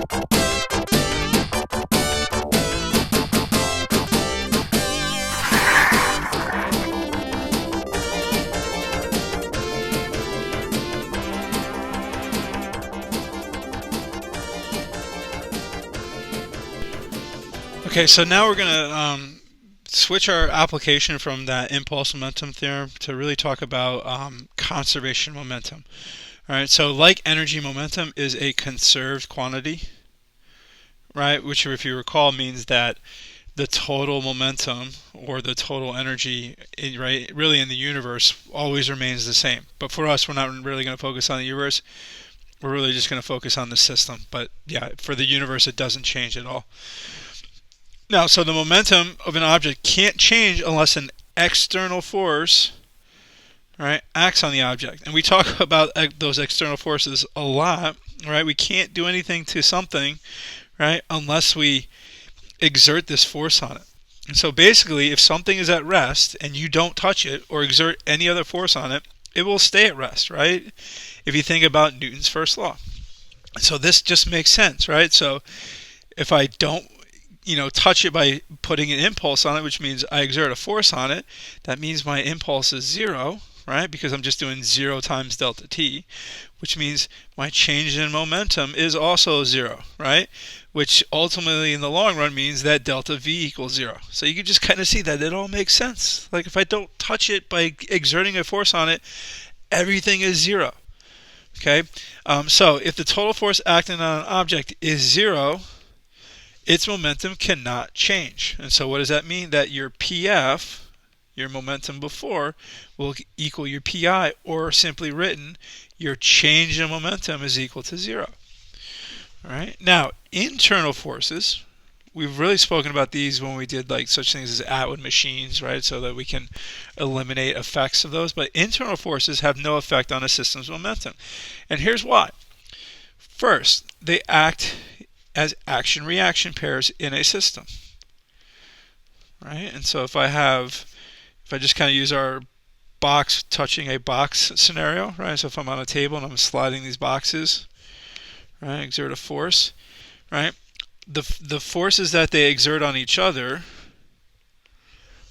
Okay, so now we're going to switch our application from that impulse momentum theorem to really talk about conservation momentum. All right, so like energy, momentum is a conserved quantity, right? Which, if you recall, means that the total momentum or the total energy, right, really in the universe always remains the same. But for us, we're not really going to focus on the universe. We're really just going to focus on the system. But yeah, for the universe, it doesn't change at all. Now, so the momentum of an object can't change unless an external force, right, acts on the object. And we talk about those external forces a lot, right? We can't do anything to something, right, unless we exert this force on it. And so basically, if something is at rest and you don't touch it or exert any other force on it, it will stay at rest, right? If you think about Newton's first law. So this just makes sense, right? So if I don't touch it by putting an impulse on it, which means I exert a force on it, that means my impulse is zero, right? Because I'm just doing 0 times delta t, which means my change in momentum is also 0, right? Which ultimately in the long run means that delta v equals 0. So you can just kind of see that it all makes sense. Like if I don't touch it by exerting a force on it, everything is 0. Okay, so if the total force acting on an object is 0, its momentum cannot change. And so what does that mean? That your PF, your momentum before, will equal your PI, or simply written, your change in momentum is equal to 0. All right. Now, internal forces, we've really spoken about these when we did like such things as Atwood machines, right? So that we can eliminate effects of those. But internal forces have no effect on a system's momentum. And here's why. First, they act as action-reaction pairs in a system, right? And so if I just kind of use our box touching a box scenario, right? So if I'm on a table and I'm sliding these boxes, right, exert a force, right? The forces that they exert on each other,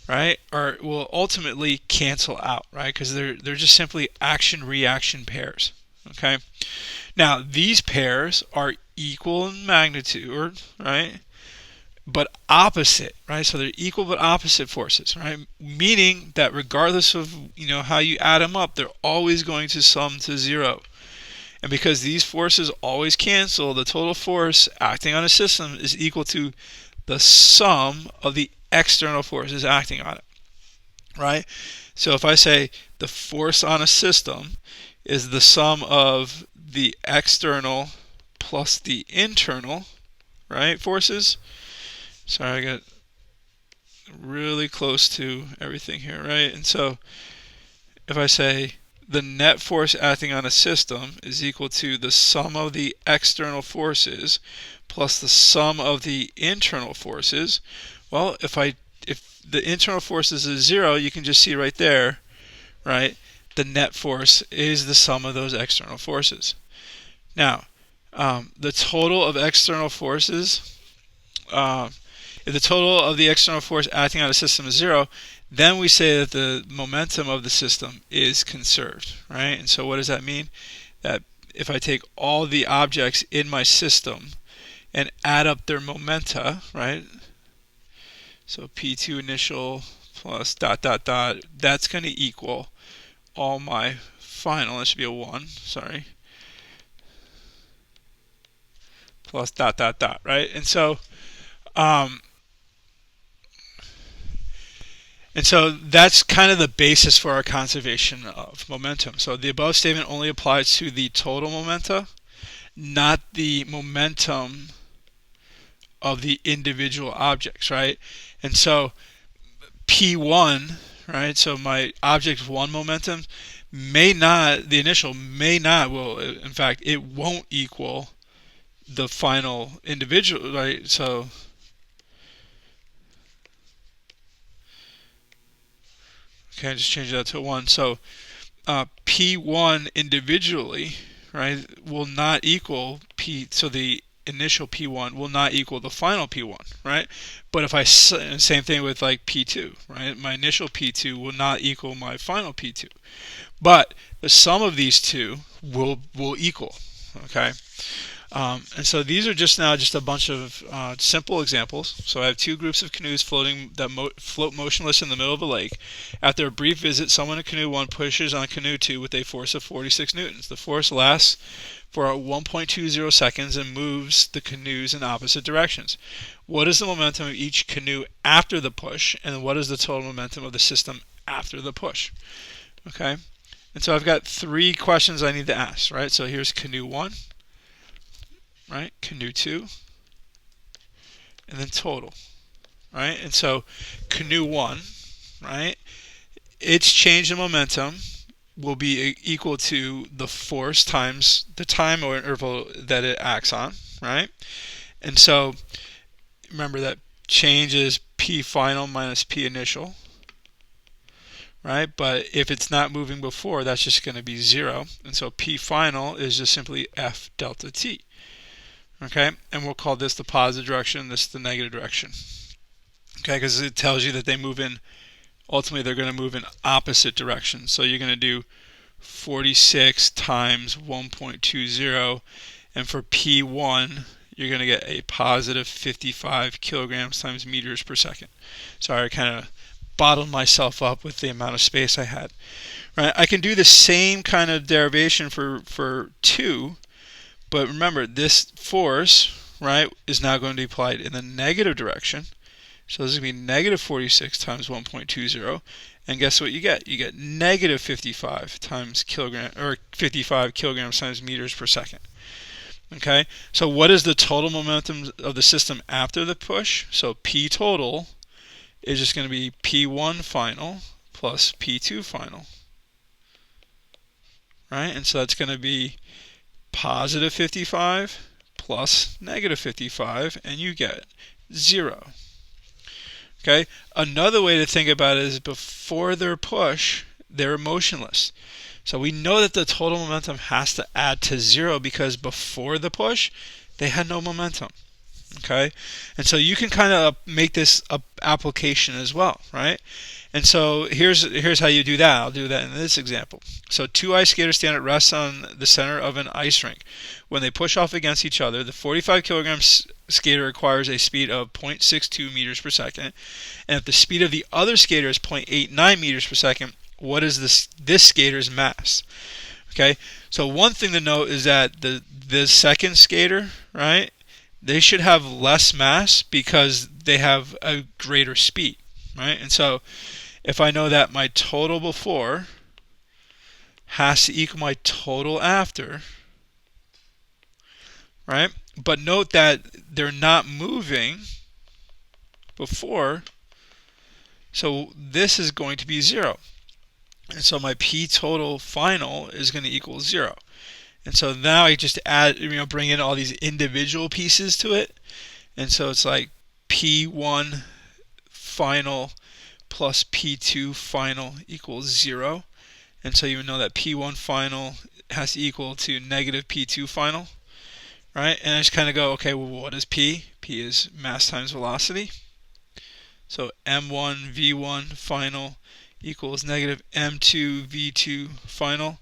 right, will ultimately cancel out, right? Because they're just simply action-reaction pairs. Okay. Now these pairs are equal in magnitude, right? But opposite, right? So they're equal but opposite forces, right? Meaning that regardless of how you add them up, they're always going to sum to 0. And because these forces always cancel, the total force acting on a system is equal to the sum of the external forces acting on it, right? So if I say the force on a system is the sum of the external plus the internal, right, forces. Sorry, I got really close to everything here, right? And so if I say the net force acting on a system is equal to the sum of the external forces plus the sum of the internal forces, well, if the internal forces is 0, you can just see right there, right? The net force is the sum of those external forces. Now, the total of external forces, if the total of the external force acting on a system is 0, then we say that the momentum of the system is conserved, right? And so what does that mean? That if I take all the objects in my system and add up their momenta, right? So P2 initial plus dot dot dot, that's going to equal all my final, that should be a 1, sorry, plus dot dot dot, right? And so that's kind of the basis for our conservation of momentum. So the above statement only applies to the total momenta, not the momentum of the individual objects, right? And so P1, right, so my object 1 momentum the initial may not, in fact, it won't equal the final individual, right? So okay, just change that to 1. So P1 individually, right, will not equal P. So the initial P1 will not equal the final P1, right? But if same thing with like P2, right? My initial P2 will not equal my final P2. But the sum of these two will equal, okay? And so these are just a bunch of simple examples. So I have two groups of canoes floating that float motionless in the middle of a lake. After a brief visit, someone in canoe 1 pushes on canoe 2 with a force of 46 newtons. The force lasts for 1.20 seconds and moves the canoes in opposite directions. What is the momentum of each canoe after the push, and what is the total momentum of the system after the push? Okay, and so I've got 3 questions I need to ask, right? So here's canoe 1, right? Canoe 2, and then total, right? And so canoe 1, right? Its change in momentum will be equal to the force times the time or interval that it acts on, right? And so remember that change is P final minus P initial, right? But if it's not moving before, that's just going to be 0. And so P final is just simply F delta T. Okay, and we'll call this the positive direction, this the negative direction. Okay, because it tells you that they move in, ultimately they're going to move in opposite directions. So you're going to do 46 times 1.20, and for P1 you're going to get a positive 55 kilograms times meters per second. Sorry, I kind of bottled myself up with the amount of space I had. Right, I can do the same kind of derivation for 2, but remember this force, right, is now going to be applied in the negative direction. So this is going to be negative 46 times 1.20, and guess what you get? You get negative 55 times kilogram, or 55 kilograms times meters per second. Okay, so what is the total momentum of the system after the push? So P total is just going to be P1 final plus P2 final, right? And so that's going to be positive 55 plus negative 55, and you get 0. Okay, another way to think about it is before their push, they're motionless. So we know that the total momentum has to add to 0 because before the push, they had no momentum. Okay, and so you can kind of make this application as well, right? And so here's how you do that. I'll do that in this example. So 2 ice skaters stand at rest on the center of an ice rink. When they push off against each other, the 45 kilogram skater requires a speed of 0.62 meters per second. And if the speed of the other skater is 0.89 meters per second, what is this skater's mass? Okay, so one thing to note is that the second skater, right, they should have less mass because they have a greater speed, right? And so if I know that my total before has to equal my total after, right? But note that they're not moving before, so this is going to be 0. And so my P total final is going to equal 0. And so now I just add, bring in all these individual pieces to it. And so it's like P1 final plus P2 final equals 0. And so you know that P1 final has to equal to negative P2 final, right? And I just kind of go, okay, well, what is P? P is mass times velocity. So M1 V1 final equals negative M2 V2 final.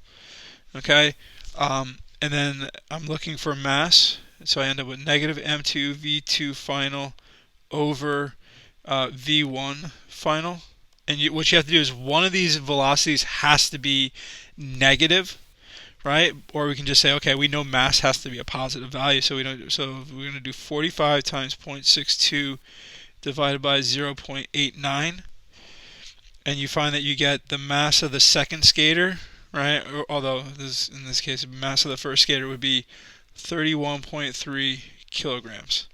Okay, and then I'm looking for mass, so I end up with negative M2 V2 final over V1 final. And what you have to do is one of these velocities has to be negative, right? Or we can just say, okay, we know mass has to be a positive value, so we're going to do 45 times 0.62 divided by 0.89, and you find that you get the mass of the second skater, right? Although in this case, the mass of the first skater would be 31.3 kilograms.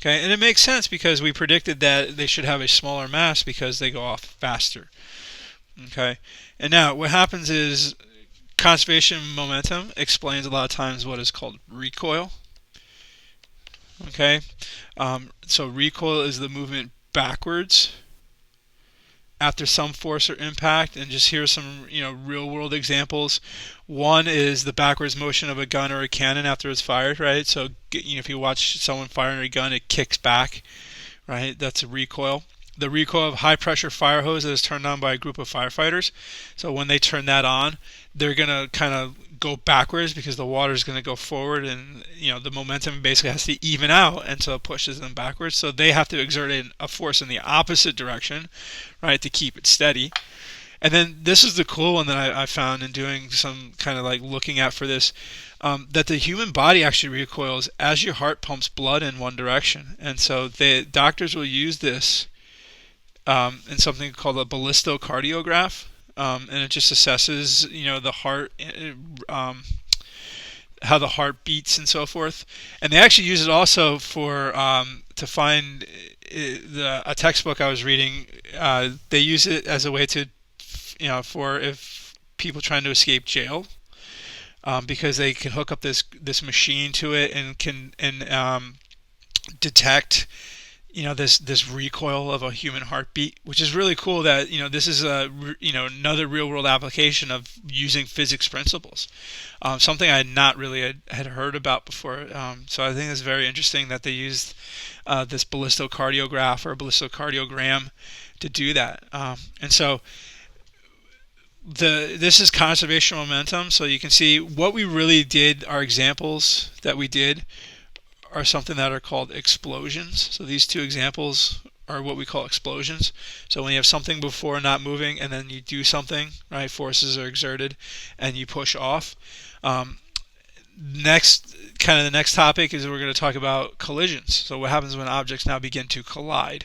Okay, and it makes sense because we predicted that they should have a smaller mass because they go off faster. Okay, and now what happens is conservation momentum explains a lot of times what is called recoil. Okay, so recoil is the movement backwards after some force or impact. And just here's some real world examples. One is the backwards motion of a gun or a cannon after it's fired, right? So if you watch someone firing a gun, it kicks back, right? That's a recoil. The recoil of high pressure fire hose that is turned on by a group of firefighters. So when they turn that on, they're going to kind of go backwards because the water is going to go forward, and the momentum basically has to even out, and so it pushes them backwards. So they have to exert a force in the opposite direction, right, to keep it steady. And then this is the cool one that I found in doing some kind of like looking at for this, that the human body actually recoils as your heart pumps blood in one direction. And so the doctors will use this in something called a ballistocardiograph, and it just assesses, the heart, how the heart beats and so forth. And they actually use it also for to find a textbook I was reading. They use it as a way to, for if people trying to escape jail, because they can hook up this machine to it and can detect this recoil of a human heartbeat, which is really cool. That this is another real world application of using physics principles, something I had not really had heard about before. So I think it's very interesting that they used this ballistocardiograph or ballistocardiogram to do that. And so this is conservation momentum. So you can see what we really did. Our examples that we did are something that are called explosions. So these two examples are what we call explosions. So when you have something before not moving and then you do something, right, forces are exerted and you push off. The next topic is we're going to talk about collisions. So what happens when objects now begin to collide.